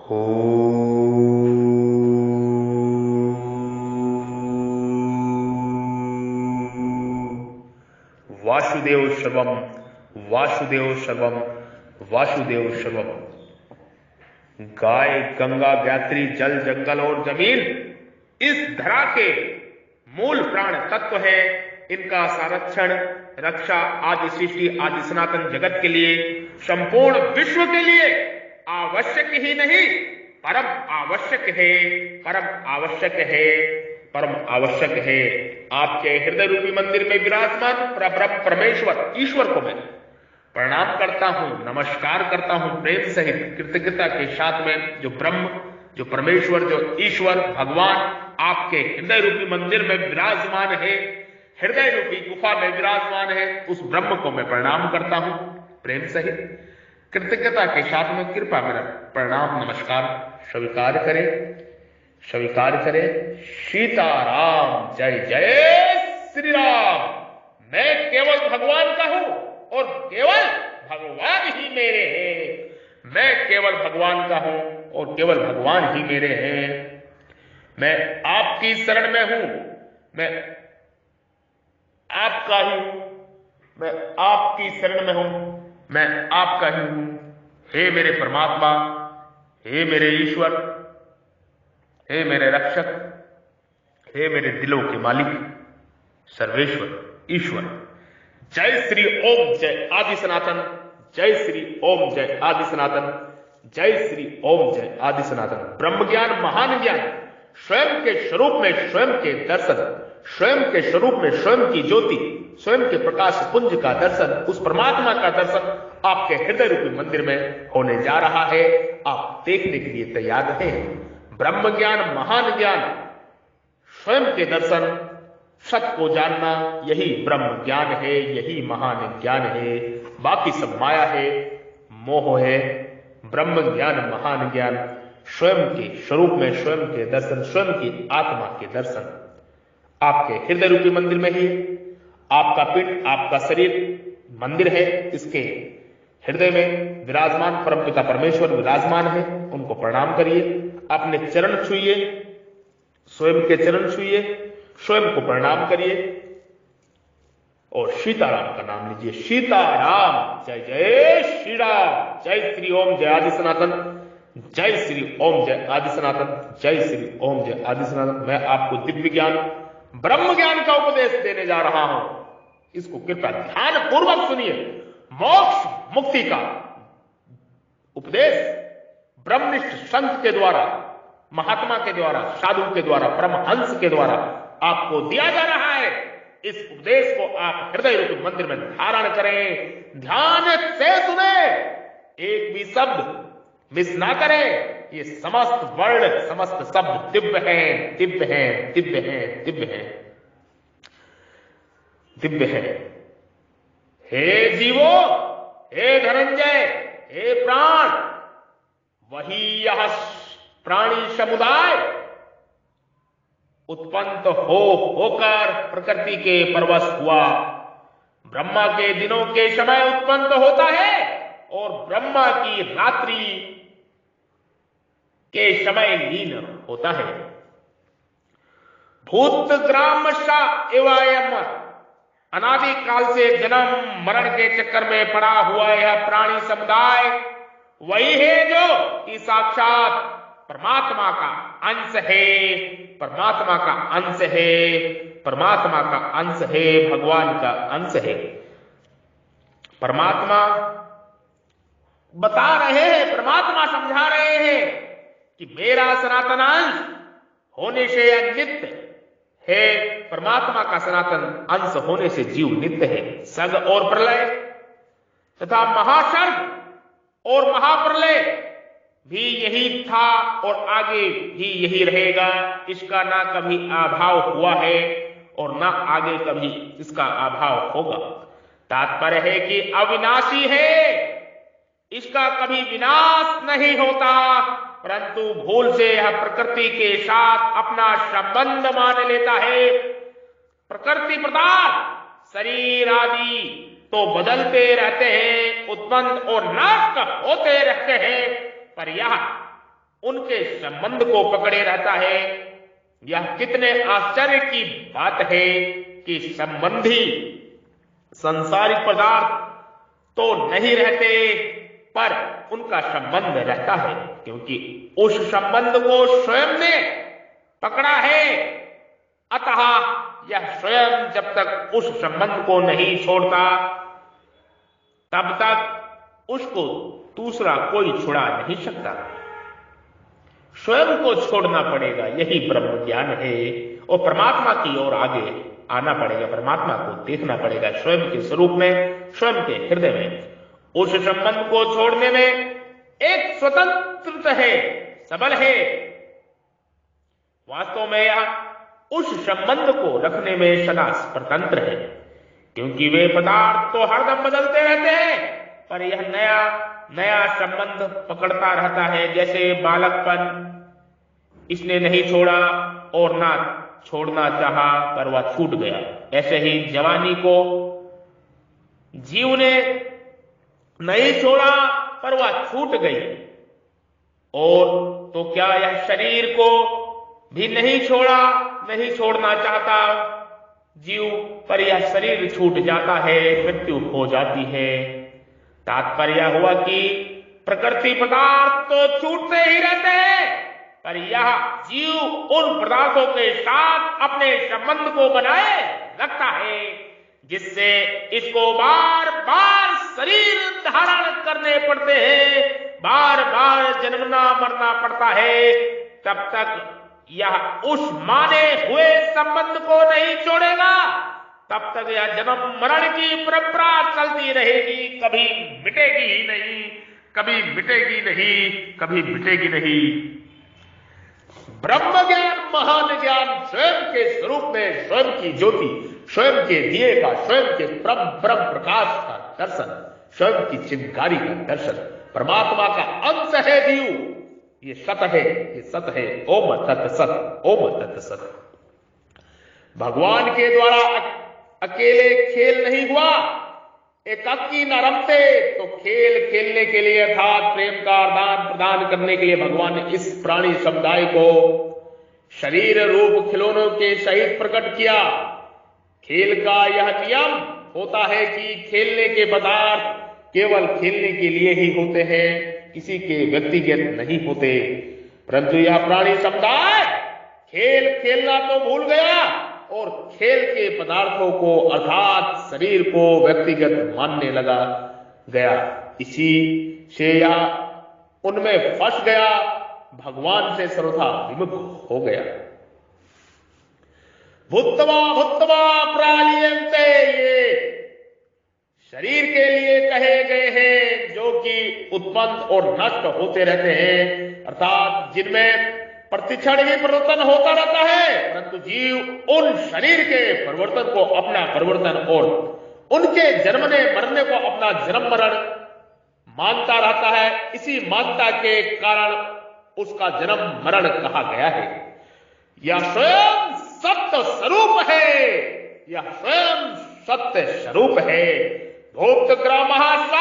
हो वासुदेव सर्वम वासुदेव सर्वम वासुदेव सर्वम। गाय गंगा गायत्री जल जंगल और जमीन इस धरा के मूल प्राण तत्व है। इनका संरक्षण रक्षा आदि सृष्टि आदि सनातन जगत के लिए, संपूर्ण विश्व के लिए आवश्यक ही नहीं परम आवश्यक है, परम आवश्यक है, परम आवश्यक है। आपके हृदय रूपी मंदिर में विराजमान परब्रह्म परमेश्वर ईश्वर को मैं प्रणाम करता हूं, नमस्कार करता हूं प्रेम सहित कृतज्ञता के साथ में। जो ब्रह्म, जो परमेश्वर, जो ईश्वर भगवान आपके हृदय रूपी मंदिर में विराजमान है, हृदय रूपी गुफा में विराजमान है, उस ब्रह्म को मैं प्रणाम करता हूं प्रेम सहित कृतज्ञता के साथ में। कृपा मेरा प्रणाम नमस्कार स्वीकार करें, स्वीकार करें। सीताराम, जय जय श्री राम। मैं केवल भगवान का हूं और केवल भगवान ही मेरे हैं। मैं केवल भगवान का हूं और केवल भगवान ही मेरे हैं। मैं आपकी शरण में हूं, मैं आपका ही हूं, मैं आपकी शरण में हूं, मैं आपका ही हूं। हे मेरे परमात्मा, हे मेरे ईश्वर, हे मेरे रक्षक, हे मेरे दिलों के मालिक सर्वेश्वर ईश्वर। जय श्री ओम जय आदि सनातन, जय श्री ओम जय आदि सनातन, जय श्री ओम जय आदि सनातन। ब्रह्म ज्ञान महान ज्ञान, स्वयं के स्वरूप में स्वयं के दर्शन, स्वयं के स्वरूप में स्वयं की ज्योति, स्वयं के प्रकाश पुंज का दर्शन, उस परमात्मा का दर्शन आपके हृदय रूपी मंदिर में होने जा रहा है। आप देखने के लिए तैयार हैं। ब्रह्म ज्ञान महान ज्ञान, स्वयं के दर्शन, सत्य को जानना, यही ब्रह्म ज्ञान है, यही महान ज्ञान है। बाकी सब माया है, मोह है। ब्रह्म ज्ञान महान ज्ञान, स्वयं के स्वरूप में स्वयं के दर्शन, स्वयं की आत्मा के दर्शन आपके हृदय रूपी मंदिर में ही। आपका पिंड, आपका शरीर मंदिर है, इसके हृदय में विराजमान परमपिता परमेश्वर विराजमान है। उनको प्रणाम करिए, अपने चरण छुइए, स्वयं के चरण छुइए, स्वयं को प्रणाम करिए और सीताराम का नाम लीजिए। सीताराम, जय जय श्री राम, जय श्री ओम जय आदि सनातन, जय श्री ओम जय आदि सनातन, जय श्री ओम जय आदि सनातन। मैं आपको दिव्य ज्ञान ब्रह्म ज्ञान का उपदेश देने जा रहा हूं, इसको कृपया ध्यान पूर्वक सुनिए। मोक्ष मुक्ति का उपदेश ब्रह्मनिष्ठ संत के द्वारा, महात्मा के द्वारा, साधु के द्वारा, परमहंस के द्वारा आपको दिया जा रहा है। इस उपदेश को आप हृदय रूपी मंदिर में धारण करें, ध्यान से सुने, एक भी शब्द मिस ना करें। ये समस्त वर्ड, समस्त शब्द दिव्य हैं, दिव्य हैं, दिव्य हैं, दिव्य हैं, दिव्य है। हे जीवो, हे धनंजय, हे प्राण, वही यह प्राणी समुदाय उत्पन्न होकर प्रकृति के परवश हुआ। ब्रह्मा के दिनों के समय उत्पन्न होता है और ब्रह्मा की रात्रि के समय लीन होता है। भूत ग्राम सा एवं अनादि काल से जन्म मरण के चक्कर में पड़ा हुआ यह प्राणी समुदाय वही है जो कि साक्षात परमात्मा का अंश है, परमात्मा का अंश है, परमात्मा का अंश है, भगवान का अंश है। परमात्मा बता रहे हैं, परमात्मा समझा रहे हैं कि मेरा सनातन अंश होने से नित्य है, परमात्मा का सनातन अंश होने से जीव नित्य है। सर्ग और प्रलय तथा महासर्ग और महाप्रलय भी यही था और आगे भी यही रहेगा। इसका ना कभी अभाव हुआ है और ना आगे कभी इसका अभाव होगा। तात्पर्य है कि अविनाशी है, इसका कभी विनाश नहीं होता, परंतु भूल से यह प्रकृति के साथ अपना संबंध मान लेता है। प्रकृति पदार्थ शरीर आदि तो बदलते रहते हैं, उत्पन्न और नाश होते रहते हैं, पर यह उनके संबंध को पकड़े रहता है। यह कितने आश्चर्य की बात है कि संबंधी संसारिक पदार्थ तो नहीं रहते, पर उनका संबंध रहता है, क्योंकि उस संबंध को स्वयं ने पकड़ा है। अतः यह स्वयं जब तक उस संबंध को नहीं छोड़ता, तब तक उसको दूसरा कोई छुड़ा नहीं सकता। स्वयं को छोड़ना पड़ेगा, यही ब्रह्म ज्ञान है। और परमात्मा की ओर आगे आना पड़ेगा, परमात्मा को देखना पड़ेगा स्वयं के स्वरूप में, स्वयं के हृदय में। उस संबंध को छोड़ने में एक स्वतंत्रता है, सबल है। वास्तव में यह उस संबंध को रखने में सदा स्वतंत्र है, क्योंकि वे पदार्थ तो हरदम बदलते रहते हैं, पर यह नया नया संबंध पकड़ता रहता है। जैसे बालकपन इसने नहीं छोड़ा और ना छोड़ना चाहा, पर वह छूट गया। ऐसे ही जवानी को जीव ने नहीं छोड़ा, पर वह छूट गई। और तो क्या यह शरीर को भी नहीं छोड़ा, नहीं छोड़ना चाहता जीव, पर यह शरीर छूट जाता है, मृत्यु हो जाती है। तात्पर्य हुआ कि प्रकृति पदार्थ तो छूटते ही रहते हैं, पर यह जीव उन पदार्थों के साथ अपने संबंध को बनाए रखता है, जिससे इसको बार बार शरीर धारण करने पड़ते हैं, बार बार जन्मना मरना पड़ता है। तब तक यह उस माने हुए संबंध को नहीं छोड़ेगा, तब तक यह जन्म मरण की परंपरा चलती रहेगी, कभी मिटेगी ही नहीं, कभी मिटेगी नहीं, कभी मिटेगी नहीं। ब्रह्म ज्ञान, महान ज्ञान, स्वयं के स्वरूप में स्वयं की ज्योति, स्वयं के दिए का, स्वयं के ब्रह्म प्रकाश का दर्शन, स्वयं की चिंगारी का दर्शन, परमात्मा का अंश है जीव। ये सत है, ये सत है। ओम तत् सत, ओम तत् सत। भगवान के द्वारा अकेले खेल नहीं हुआ, एकाकी न रमते, तो खेल खेलने के लिए अर्थात प्रेम का आदान प्रदान करने के लिए भगवान ने इस प्राणी समुदाय को शरीर रूप खिलौनों के सहित प्रकट किया। खेल का यह नियम होता है कि खेलने के पदार्थ केवल खेलने के लिए ही होते हैं, किसी के व्यक्तिगत नहीं होते। परंतु यह प्राणी समुदाय खेल खेलना तो भूल गया और खेल के पदार्थों को अर्थात शरीर को व्यक्तिगत मानने लगा गया। इसी से यह उनमें फंस गया, भगवान से सर्वथा विमुख हो गया। भूत्वा भूत्वा प्रालियन्ते, ये शरीर के लिए कहे गए हैं जो कि उत्पन्न और नष्ट होते रहते हैं, अर्थात जिनमें प्रतिक्षण ही परिवर्तन होता रहता है। परंतु जीव उन शरीर के परिवर्तन को अपना परिवर्तन और उनके जन्मने मरने को अपना जन्म मरण मानता रहता है। इसी मानता के कारण उसका जन्म मरण कहा गया है। यह स्वयं सत्य स्वरूप है, यह स्वयं सत्य स्वरूप है। भोक्तग्रामः स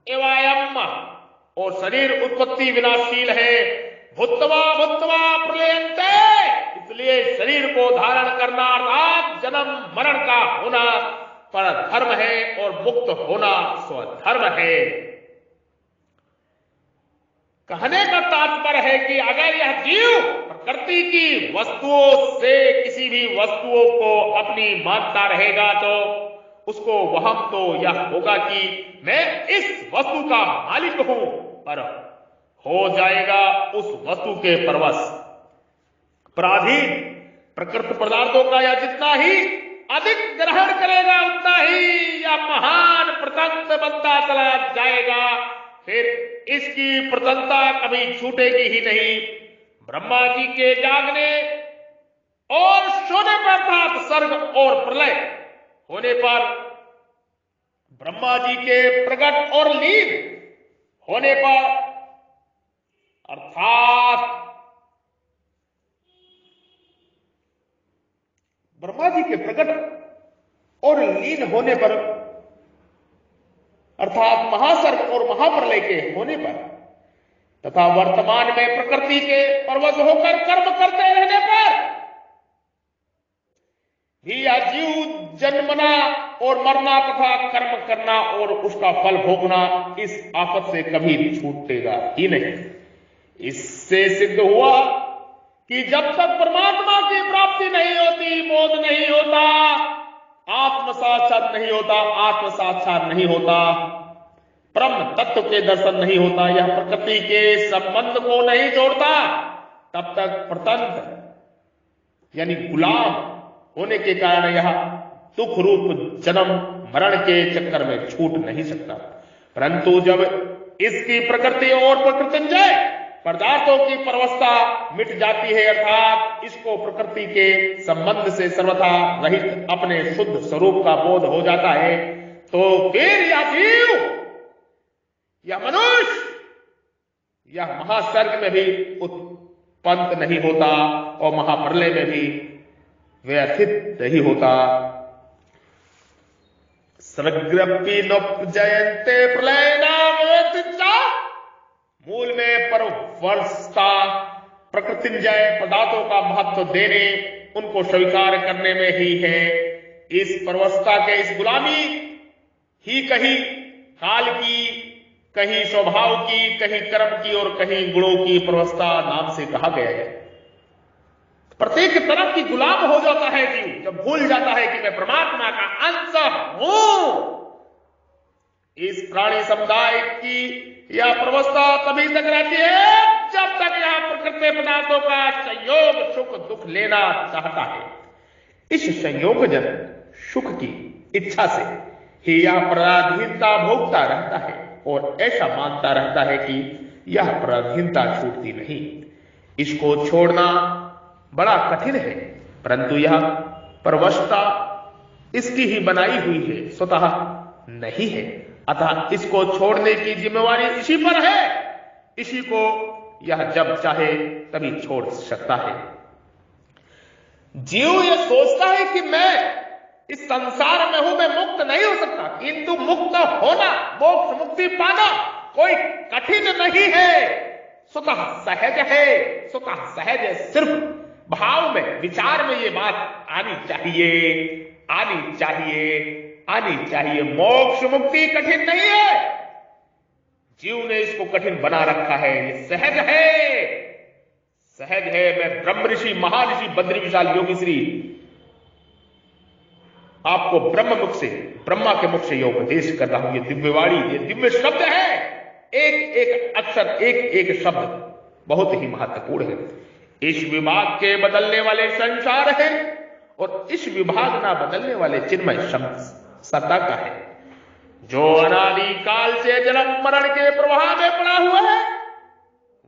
एवायम्, और शरीर उत्पत्ति विनाशील है। भूत्वा भूत्वा प्रलयन्ते, इसलिए शरीर को धारण करना अर्थात जन्म मरण का होना पर धर्म है और मुक्त होना स्वधर्म है। कहने का तात्पर्य है कि अगर यह जीव प्रकृति की वस्तुओं से किसी भी वस्तुओं को अपनी मानता रहेगा, तो उसको वहम तो यह होगा कि मैं इस वस्तु का मालिक हूं, पर हो जाएगा उस वस्तु के परवश पराधीन। प्रकृति पदार्थों का यह जितना ही अधिक ग्रहण करेगा, उतना ही यह महान प्रतंत्र बनता चला जाएगा। फिर इसकी प्रतंत्रता कभी छूटेगी ही नहीं। ब्रह्मा जी के जागने और सोने पर अर्थात सर्ग और प्रलय होने पर, ब्रह्मा जी के प्रकट और लीन होने पर, अर्थात ब्रह्मा जी के प्रकट और लीन होने पर, अर्थात महासर्ग और महाप्रलय के होने पर, तथा वर्तमान में प्रकृति के परवश होकर कर्म करते रहने पर भी यह जीव जन्मना और मरना तथा कर्म करना और उसका फल भोगना इस आफत से कभी छूटेगा ही नहीं। इससे सिद्ध हुआ कि जब तक परमात्मा की प्राप्ति नहीं होती, बोध नहीं होता, आत्म साक्षात नहीं होता, आत्म साक्षात नहीं होता, ब्रह्म तत्व के दर्शन नहीं होता, यह प्रकृति के संबंध को नहीं जोड़ता, तब तक प्रतंत्र यानी गुलाम होने के कारण यह दुख रूप जन्म मरण के चक्कर में छूट नहीं सकता। परंतु जब इसकी प्रकृति और प्रकृतिंजय पदार्थों की परवस्था मिट जाती है, अर्थात इसको प्रकृति के संबंध से सर्वथा रहित अपने शुद्ध स्वरूप का बोध हो जाता है, तो फिर यह जीव, यह मनुष्य, यह महासर्ग में भी उत्पन्न नहीं होता और महाप्रलय में भी व्यथित नहीं होता। सर्गपि नोपजयन्ते प्रलयना व्यथिता, मूल में परवर्षता प्रकृतिंजय पदार्थों का महत्व देने, उनको स्वीकार करने में ही है। इस परवस्था के इस गुलामी ही कहीं काल की, कहीं स्वभाव की, कहीं कर्म की और कहीं गुणों की परवस्था नाम से कहा गया है। प्रत्येक तरफ की गुलाम हो जाता है जीव जब भूल जाता है कि मैं परमात्मा का अंश हूं। इस प्राणी समुदाय की यह परवस्था तभी तक रहती है जब तक यह प्रकृति पदार्थों का संयोग सुख दुख लेना चाहता है। इस संयोगजन सुख की इच्छा से ही यह पराधीनता भोगता रहता है और ऐसा मानता रहता है कि यह पराधीनता छूटती नहीं। इसको छोड़ना बड़ा कठिन है, परंतु यह परवशता इसकी ही बनाई हुई है, स्वतः नहीं है। अतः इसको छोड़ने की जिम्मेवारी इसी पर है। इसी को यह जब चाहे तभी छोड़ सकता है। जीव यह सोचता है कि मैं इस संसार में हूं, मैं मुक्त नहीं हो सकता, किंतु मुक्त होना, मोक्ष मुक्ति पाना कोई कठिन नहीं है, स्वतः सहज है। स्वतः सहज है, सिर्फ भाव में, विचार में ये बात आनी चाहिए, आनी चाहिए, आनी चाहिए। मोक्ष मुक्ति कठिन नहीं है, जीव ने इसको कठिन बना रखा है। ये सहज है, सहज है। मैं ब्रह्म ऋषि महाऋषि बद्री विशाल योगी श्री आपको ब्रह्म मुख से, ब्रह्मा के मुख से यह उपदेश कर रहा हूं। ये दिव्यवाणी, ये दिव्य शब्द है। एक एक अक्षर, एक एक शब्द बहुत ही महत्वपूर्ण है। इस विभाग के बदलने वाले संसार है और इस विभाग ना बदलने वाले चिन्मय सत्ता का है, जो अनादि काल से जन्म मरण के प्रवाह में पड़ा हुआ है।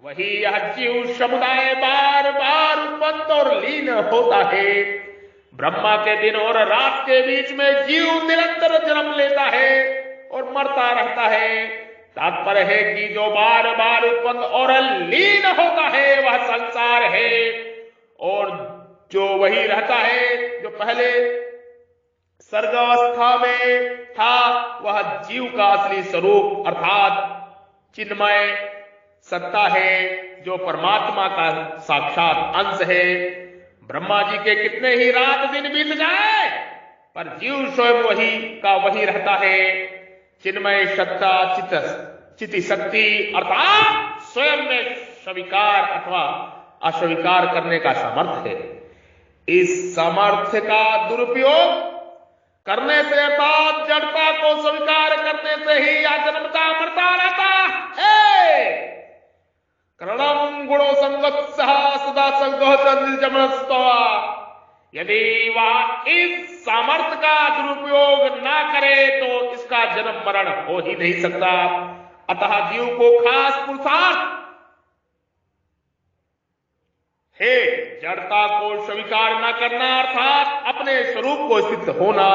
वही यह जीव समुदाय बार बार उत्पन्न और लीन होता है। ब्रह्मा के दिन और रात के बीच में जीव निरंतर जन्म लेता है और मरता रहता है। तात्पर्य है कि जो बार बार उत्पन्न और लीन होता है वह संसार है, और जो वही रहता है जो पहले सर्गावस्था में था वह जीव का असली स्वरूप अर्थात चिन्मय सत्ता है, जो परमात्मा का साक्षात अंश है। ब्रह्मा जी के कितने ही रात दिन बीत जाए पर जीव स्वयं वही का वही रहता है। चिन्मय सत्ता चिति शक्ति अर्थात स्वयं में स्वीकार अथवा अस्वीकार करने का सामर्थ्य है। इस सामर्थ्य का दुरुपयोग करने से अर्थात जड़ता को स्वीकार करने से ही यह जन्मता मरता रहता है। करणम गुणो संगत्सह सदा संगोचमनस्तवा, यदि वह इस सामर्थ्य का दुरुपयोग ना करे तो इसका जन्म मरण हो ही नहीं सकता। अतः जीव को खास पुरुषार्थ है जड़ता को स्वीकार न करना अर्थात अपने स्वरूप को स्थित होना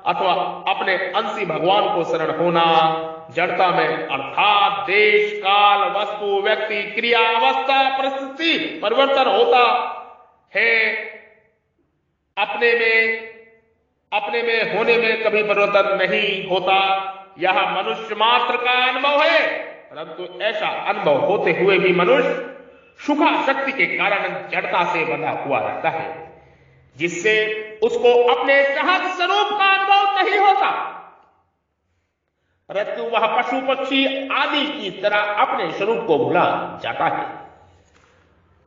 अथवा अपने अंशी भगवान को शरण होना। जड़ता में अर्थात देश काल वस्तु व्यक्ति क्रिया अवस्था परिस्थिति परिवर्तन होता है। अपने में होने में कभी परिवर्तन नहीं होता। यह मनुष्य मात्र का अनुभव है। परंतु ऐसा अनुभव होते हुए भी मनुष्य सुखासक्ति के कारण जड़ता से बंधा हुआ रहता है, जिससे उसको अपने सहज स्वरूप का अनुभव नहीं होता, परंतु वह पशु पक्षी आदि की तरह अपने स्वरूप को भुला जाता है।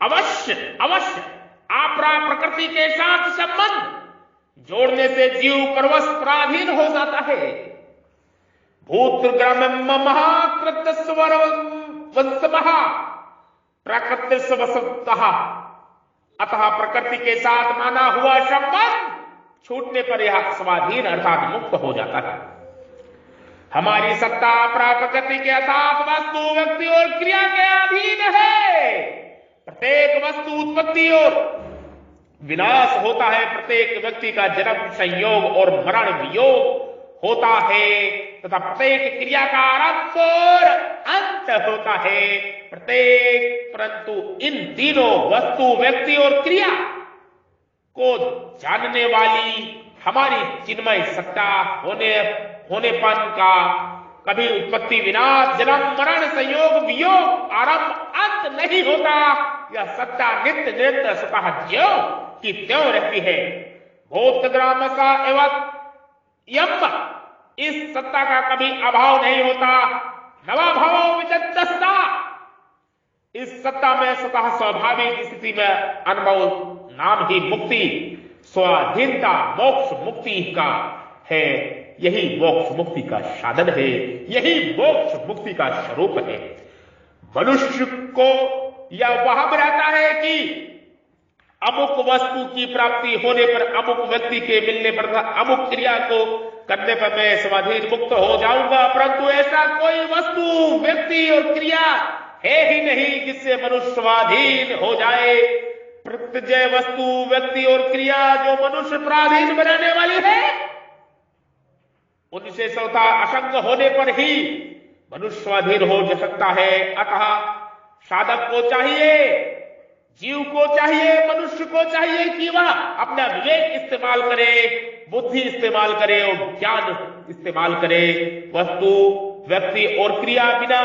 अवश्य अवश्य आपरा प्रकृति के साथ संबंध जोड़ने से जीव परवश पराधीन हो जाता है। भूतग्राम महाकृत स्वर वंशमहा प्रकृति स्वसतः, अतः प्रकृति के साथ माना हुआ संबंध छूटने पर यह स्वाधीन अर्थात मुक्त हो जाता है। हमारी सत्ता प्रकृति के अर्थात वस्तु व्यक्ति और क्रिया के अधीन है। प्रत्येक वस्तु उत्पत्ति और विनाश होता है, प्रत्येक व्यक्ति का जन्म संयोग और मरण वियोग होता है तथा प्रत्येक क्रिया का आरंभ और अंत होता है प्रत्येक, परंतु इन तीनों वस्तु व्यक्ति और क्रिया को जानने वाली हमारी चिन्मय सत्ता होनेपन का कभी उत्पत्ति विनाश जन्म मरण संयोग वियोग आरंभ अंत नहीं होता। यह सत्ता नित्य निरंतर स्वतः ज्यों की त्यों रहती है। भूतग्राम का एवं यम, इस सत्ता का कभी अभाव नहीं होता। नवाभाव विचक्षता, इस सत्ता में स्वतः स्वाभाविक स्थिति में अनुभव नाम ही मुक्ति स्वाधीनता मोक्ष मुक्ति का है। यही मोक्ष मुक्ति का साधन है, यही मोक्ष मुक्ति का स्वरूप है। मनुष्य को यह वहां रहता है कि अमुक वस्तु की प्राप्ति होने पर, अमुक व्यक्ति के मिलने पर, अमुक क्रिया को करने पर मैं स्वाधीन मुक्त हो जाऊंगा, परंतु ऐसा कोई वस्तु व्यक्ति और क्रिया है ही नहीं जिससे मनुष्य स्वाधीन हो जाए। प्रत्यय वस्तु व्यक्ति और क्रिया जो मनुष्य पराधीन बनाने वाली है, उनसे स्वतः असंग होने पर ही मनुष्य स्वाधीन हो जा सकता है। अतः साधक को चाहिए, जीव को चाहिए, मनुष्य को चाहिए कि वह अपना विवेक इस्तेमाल करे, बुद्धि इस्तेमाल करे और ज्ञान इस्तेमाल करे। वस्तु व्यक्ति और क्रिया बिना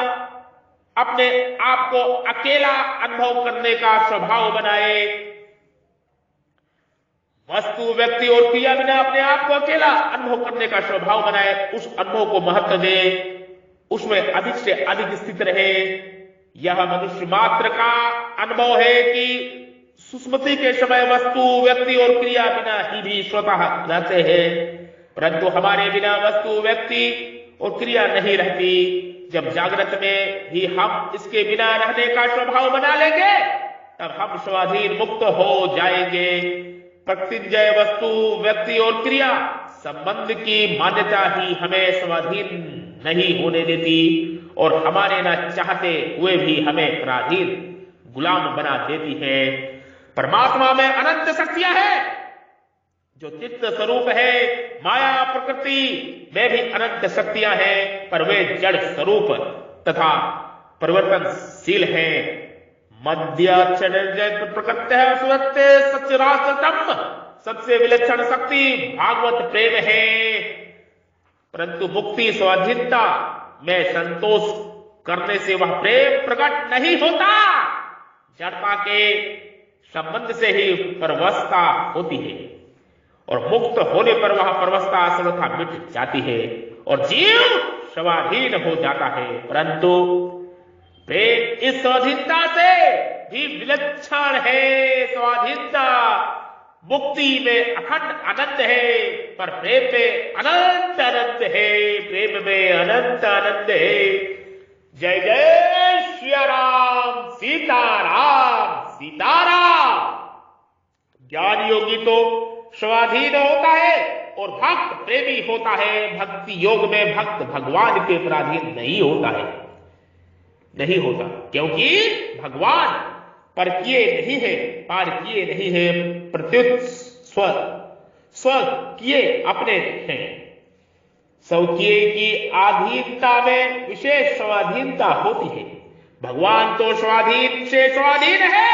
अपने आप को अकेला अनुभव करने का स्वभाव बनाए। वस्तु व्यक्ति और क्रिया बिना अपने आप को अकेला अनुभव करने का स्वभाव बनाए, उस अनुभव को महत्व दे, उसमें अधिक से अधिक स्थित रहे। यह मनुष्य मात्र का अनुभव है कि सुस्मृति के समय वस्तु व्यक्ति और क्रिया बिना ही भी स्वतः रहते हैं, परंतु हमारे बिना वस्तु व्यक्ति और क्रिया नहीं रहती। जब जागृत में भी हम इसके बिना रहने का स्वभाव बना लेंगे तब हम स्वाधीन मुक्त हो जाएंगे। प्रकृतिजय वस्तु व्यक्ति और क्रिया संबंध की मान्यता ही हमें स्वाधीन नहीं होने देती और हमारे न चाहते हुए भी हमें पराधीन गुलाम बना देती है। परमात्मा में अनंत शक्तियां हैं जो चित्त स्वरूप है। माया प्रकृति में भी अनंत शक्तियां हैं, पर वे जड़ स्वरूप तथा परिवर्तनशील हैं। मध्य प्रकृति सचराचरम, सबसे विलक्षण शक्ति भागवत प्रेम है, परंतु मुक्ति स्वाधीनता में संतोष करने से वह प्रेम प्रकट नहीं होता। जड़ता के संबंध से ही परवस्था होती है और मुक्त होने पर वह परवस्था सर्वथा मिट जाती है और जीव स्वाधीन हो जाता है। परंतु प्रेम इस स्वाधीनता से भी विलक्षण है। स्वाधीनता मुक्ति में अखंड आनंद है, पर प्रेम में अनंत आनंद है, प्रेम में अनंत आनंद है। जय जय श्री राम, सीताराम सीताराम। ज्ञान योगी तो स्वाधीन होता है और भक्त प्रेमी होता है। भक्ति योग में भक्त भगवान के पराधीन नहीं होता है, नहीं होता, क्योंकि भगवान पर किए नहीं है, पार किए नहीं है, प्रत्युत स्व किए अपने हैं। स्वकीय की अधीनता में विशेष स्वाधीनता होती है। भगवान तो स्वाधीन से स्वाधीन है,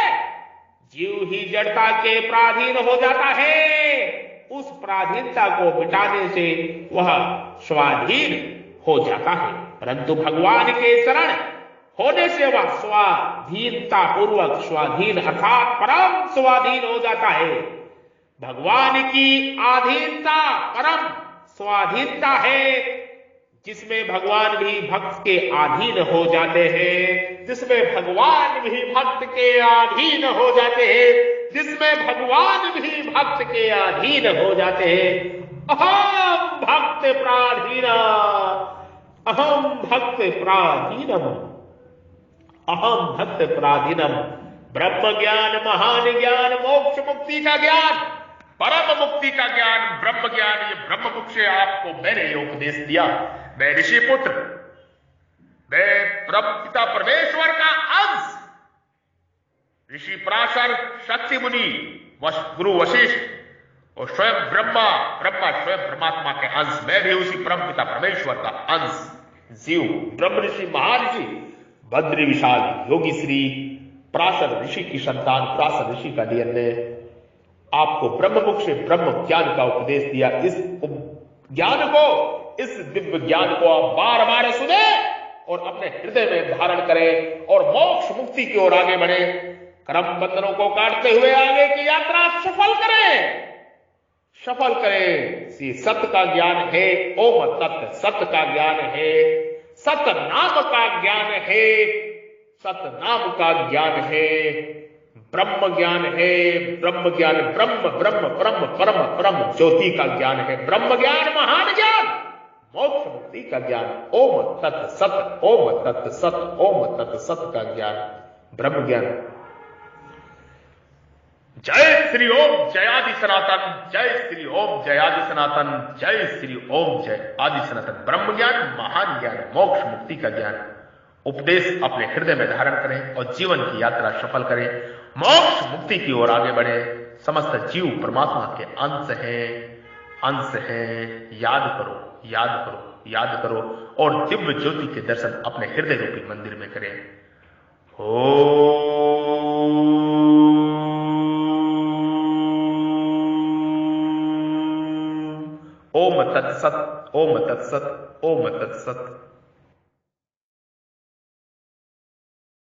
जीव ही जड़ता के पराधीन हो जाता है। उस पराधीनता को मिटाने से वह स्वाधीन हो जाता है। परंतु भगवान के शरण होने से वह स्वाधीनता पूर्वक स्वाधीन अर्थात परम स्वाधीन हो जाता है। भगवान की अधीनता परम स्वाधीनता है, जिसमें भगवान भी भक्त के अधीन हो जाते हैं, जिसमें भगवान भी भक्त के अधीन हो जाते हैं, जिसमें भगवान भी भक्त के अधीन हो जाते हैं। अहम भक्त पराधीन, अहम भक्त पराधीनम, अहम भक्त पराधीनम। ब्रह्म ज्ञान, महान ज्ञान, मोक्ष मुक्ति का ज्ञान, परम मुक्ति का ज्ञान, ब्रह्म ज्ञान, ये ब्रह्म मुख से आपको मैंने ये उपदेश दिया। मैं ऋषि पुत्र, मैं ब्रह्म पिता परमेश्वर का अंश, ऋषि पराशर, शक्ति मुनि, गुरु वशिष्ठ और स्वयं ब्रह्मा, ब्रह्मा स्वयं परमात्मा के अंश, मैं भी उसी परम पिता परमेश्वर का अंश, जीव, ब्रह्म ऋषि, महर्षि, बद्री विशाल योगी श्री पराशर ऋषि की संतान, पराशर ऋषि का डीएनए आपको ब्रह्ममुख से ब्रह्म ज्ञान का उपदेश दिया। इस ज्ञान को, इस दिव्य ज्ञान को आप बार बार सुने और अपने हृदय में धारण करें और मोक्ष मुक्ति की ओर आगे बढ़े। कर्म बंधनों को काटते हुए आगे की यात्रा सफल करें, सफल करें। सत्य का ज्ञान है, ओम तत्व सत्य का ज्ञान है, सत्य नाम का ज्ञान है, सत्य नाम का ज्ञान है, ब्रह्म ज्ञान है, ब्रह्म ज्ञान, ब्रह्म ब्रह्म ब्रह्म परम परम ज्योति का ज्ञान है, ब्रह्म ज्ञान, महान ज्ञान, मोक्ष मुक्ति का ज्ञान। ओम तत् सत, ओम तत् सत, ओम तत् सत का ज्ञान, ब्रह्म ज्ञान। जय श्री ओम जय आदि सनातन, जय श्री ओम जय आदि सनातन, जय श्री ओम जय आदि सनातन। ब्रह्म ज्ञान, महान ज्ञान, मोक्ष मुक्ति का ज्ञान उपदेश अपने हृदय में धारण करें और जीवन की यात्रा सफल करें, मोक्ष मुक्ति की ओर आगे बढ़े। समस्त जीव परमात्मा के अंश हैं, अंश हैं। याद करो, याद करो, याद करो और दिव्य ज्योति के दर्शन अपने हृदय रूपी मंदिर में करें। ओम तत्सत, ओम तत्सत, ओम तत्सत।